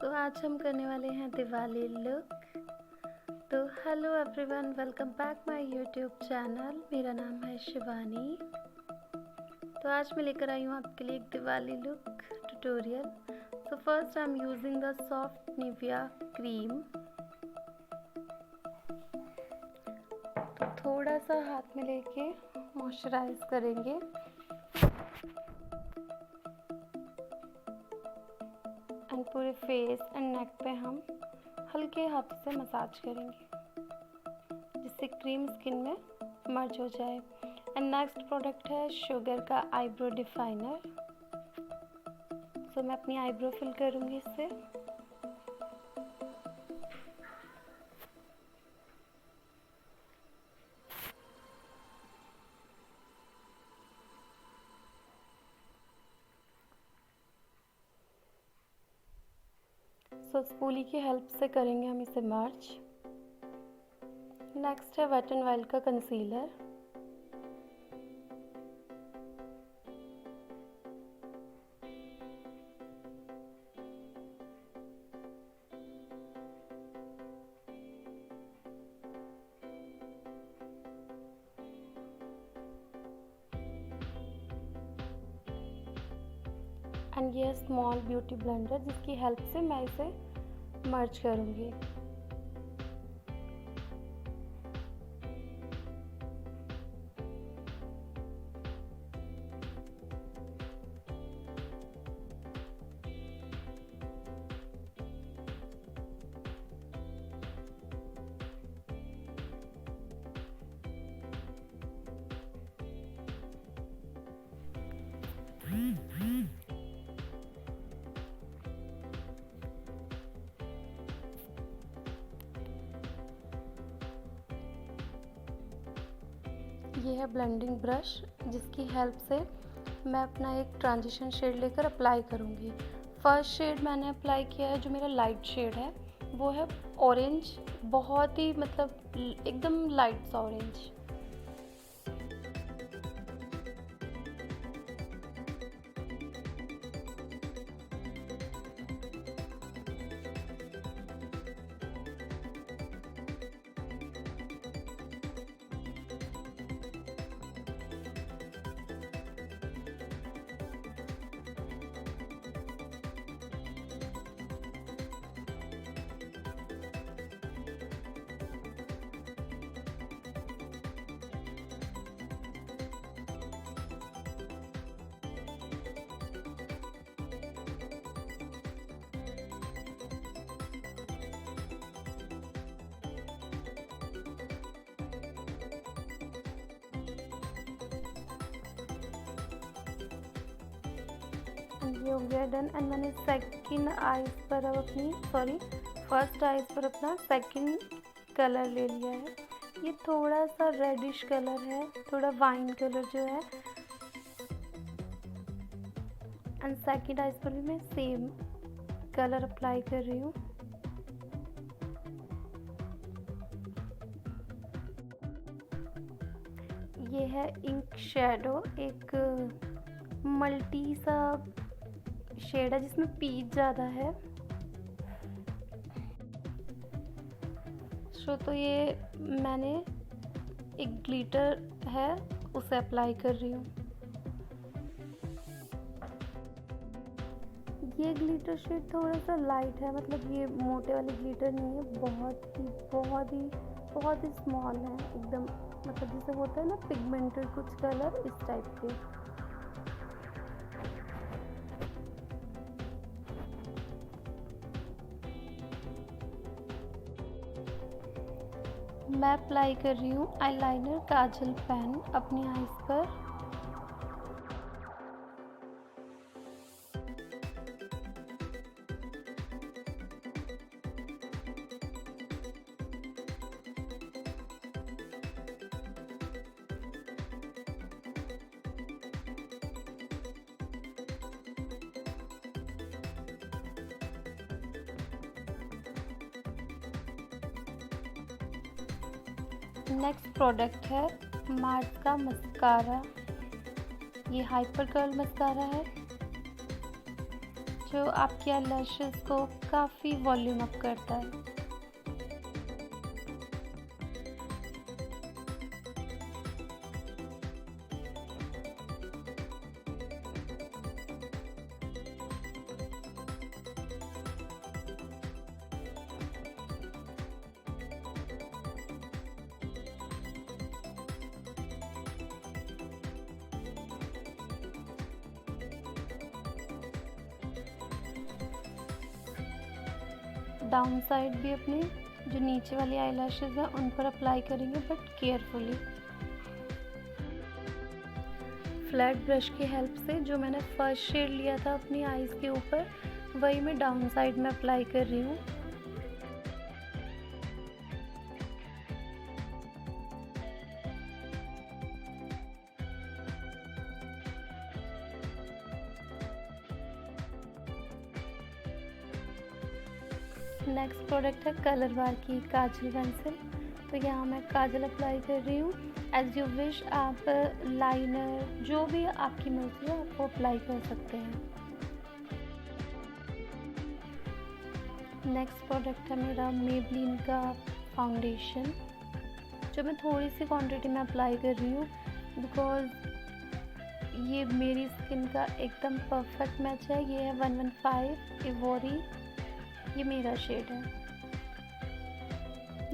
तो आज हम करने वाले हैं दिवाली लुक। तो hello everyone, welcome back my YouTube channel. मेरा नाम है शिवानी। तो आज मैं लेकर आई हूँ आपके लिए एक Diwali look tutorial. So first I am using the soft Nivea cream. तो थोड़ा सा हाथ में लेके मॉइस्चराइज करेंगे। एंड पूरे फेस एंड नेक पे हम हल्के हाथ से मसाज करेंगे जिससे क्रीम स्किन में मर्ज हो जाए। एंड नेक्स्ट प्रोडक्ट है शुगर का आईब्रो डिफाइनर। सो मैं अपनी आईब्रो फिल करूँगी इससे। सो स्पूली की हेल्प से करेंगे हम इसे मर्ज। नेक्स्ट है वेट एंड वाइल्ड का कंसीलर। एंड ये स्मॉल ब्यूटी ब्लेंडर जिसकी हेल्प से मैं इसे मर्ज करूँगी। ये है ब्लेंडिंग ब्रश जिसकी हेल्प से मैं अपना एक ट्रांजिशन शेड लेकर अप्लाई करूँगी। फर्स्ट शेड मैंने अप्लाई किया है जो मेरा लाइट शेड है, वो है ऑरेंज, बहुत ही मतलब एकदम लाइट सा ऑरेंज। ये हो गया डन। एंड मैंने सेकंड आईज पर अब फर्स्ट आईज पर अपना सेकंड कलर ले लिया है। ये थोड़ा सा रेडिश कलर है, थोड़ा वाइन कलर जो है। एंड सेकंड आईज पर भी मैं सेम कलर अप्लाई कर रही हूँ। ये है इंक शैडो, एक मल्टी सा शेड है जिसमें पीच ज़्यादा है। तो ये मैंने एक ग्लिटर है उसे अप्लाई कर रही हूँ। ये ग्लिटर शेड थोड़ा सा लाइट है, मतलब ये मोटे वाले ग्लिटर नहीं है, बहुत ही स्मॉल है एकदम, मतलब जैसे होता है ना पिगमेंटेड कुछ कलर, इस टाइप के। मैं अप्लाई कर रही हूँ आईलाइनर काजल पेन अपनी आईज पर। नेक्स्ट प्रोडक्ट है मार्स का मस्कारा। ये हाइपर कर्ल मस्कारा है जो आपकी आई को काफ़ी वॉल्यूम अप करता है। डाउन साइड भी अपने जो नीचे वाली आईलैशेस हैं उन पर अप्लाई करेंगे, बट केयरफुली। फ्लैट ब्रश की हेल्प से जो मैंने फर्स्ट शेड लिया था अपनी आईज़ के ऊपर, वही मैं डाउन साइड में अप्लाई कर रही हूँ। नेक्स्ट प्रोडक्ट है कलर बार की काजल पेंसिल। तो यहाँ मैं काजल अप्लाई कर रही हूँ। एज यू विश, आप लाइनर जो भी आपकी मर्जी है आप वो अप्लाई कर सकते हैं। नेक्स्ट प्रोडक्ट है मेरा मेबलिन का फाउंडेशन, जो मैं थोड़ी सी क्वांटिटी में अप्लाई कर रही हूँ बिकॉज़ ये मेरी स्किन का एकदम परफेक्ट मैच है। ये है 115 इवोरी, ये मेरा शेड है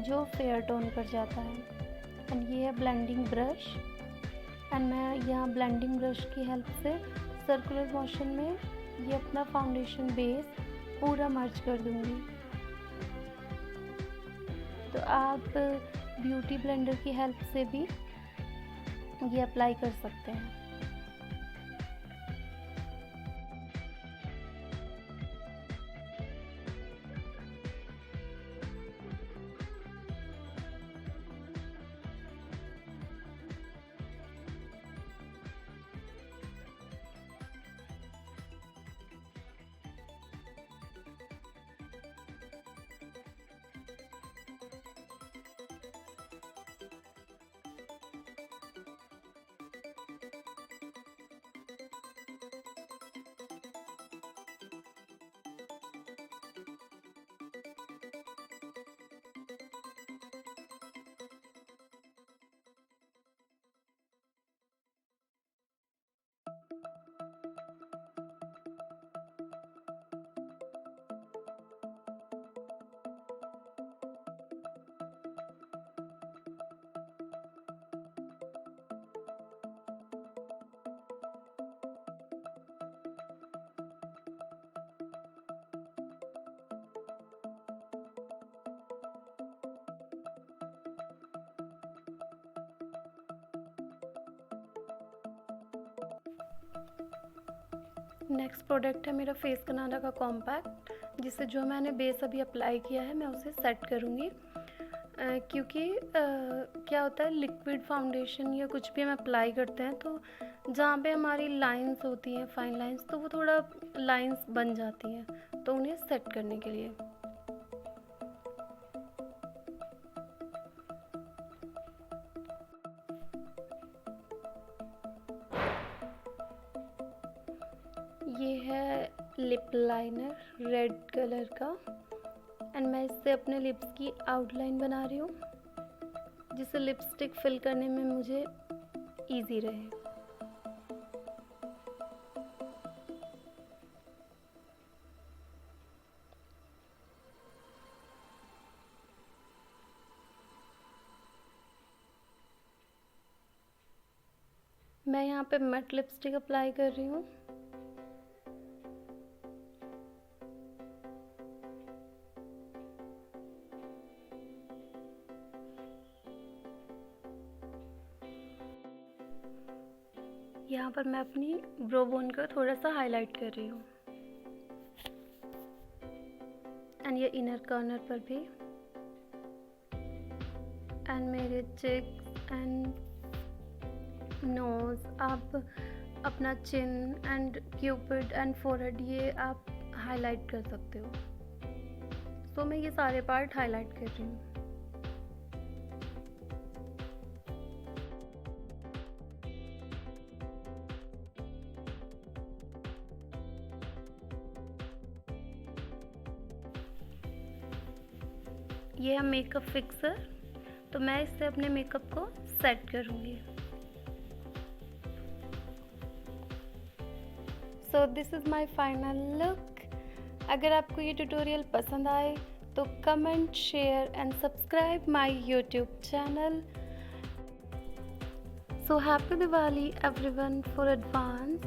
जो फेयर टोन पर जाता है। एंड ये है ब्लेंडिंग ब्रश, एंड मैं यहाँ ब्लेंडिंग ब्रश की हेल्प से सर्कुलर मोशन में ये अपना फाउंडेशन बेस पूरा मर्ज कर दूँगी। तो आप ब्यूटी ब्लेंडर की हेल्प से भी ये अप्लाई कर सकते हैं। नेक्स्ट प्रोडक्ट है मेरा फेस कनाडा का कॉम्पैक्ट, जिससे जो मैंने बेस अभी अप्लाई किया है मैं उसे सेट करूँगी। क्योंकि क्या होता है, लिक्विड फाउंडेशन या कुछ भी हम अप्लाई करते हैं तो जहाँ पे हमारी लाइंस होती हैं, फाइन लाइंस, तो वो थोड़ा लाइंस बन जाती हैं, तो उन्हें सेट करने के लिए ये है लिप लाइनर रेड कलर का, एंड मैं इससे अपने लिप्स की आउटलाइन बना रही हूँ जिससे लिपस्टिक फिल करने में मुझे इजी रहे। मैं यहाँ पे मैट लिपस्टिक अप्लाई कर रही हूँ। यहाँ पर मैं अपनी ब्रो बोन को थोड़ा सा हाईलाइट कर रही हूँ, एंड ये इनर कॉर्नर पर भी, एंड मेरे चिक्स एंड नोज, आप अपना चिन एंड क्यूपिड एंड फोरहेड ये आप हाईलाइट कर सकते हो। तो मैं ये सारे पार्ट हाईलाइट कर रही हूँ। ये है मेकअप फिक्सर, तो मैं इससे अपने मेकअप को सेट करूँगी। So this is my final look. अगर आपको ये ट्यूटोरियल पसंद आए तो comment, share and subscribe my YouTube channel. So happy Diwali everyone for advance.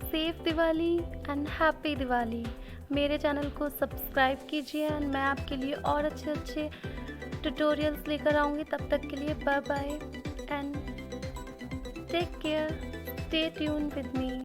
Safe Diwali and happy Diwali. मेरे चैनल को सब्सक्राइब कीजिए एंड मैं आपके लिए और अच्छे अच्छे ट्यूटोरियल्स लेकर आऊँगी। तब तक के लिए bye bye and take care, stay tune with me.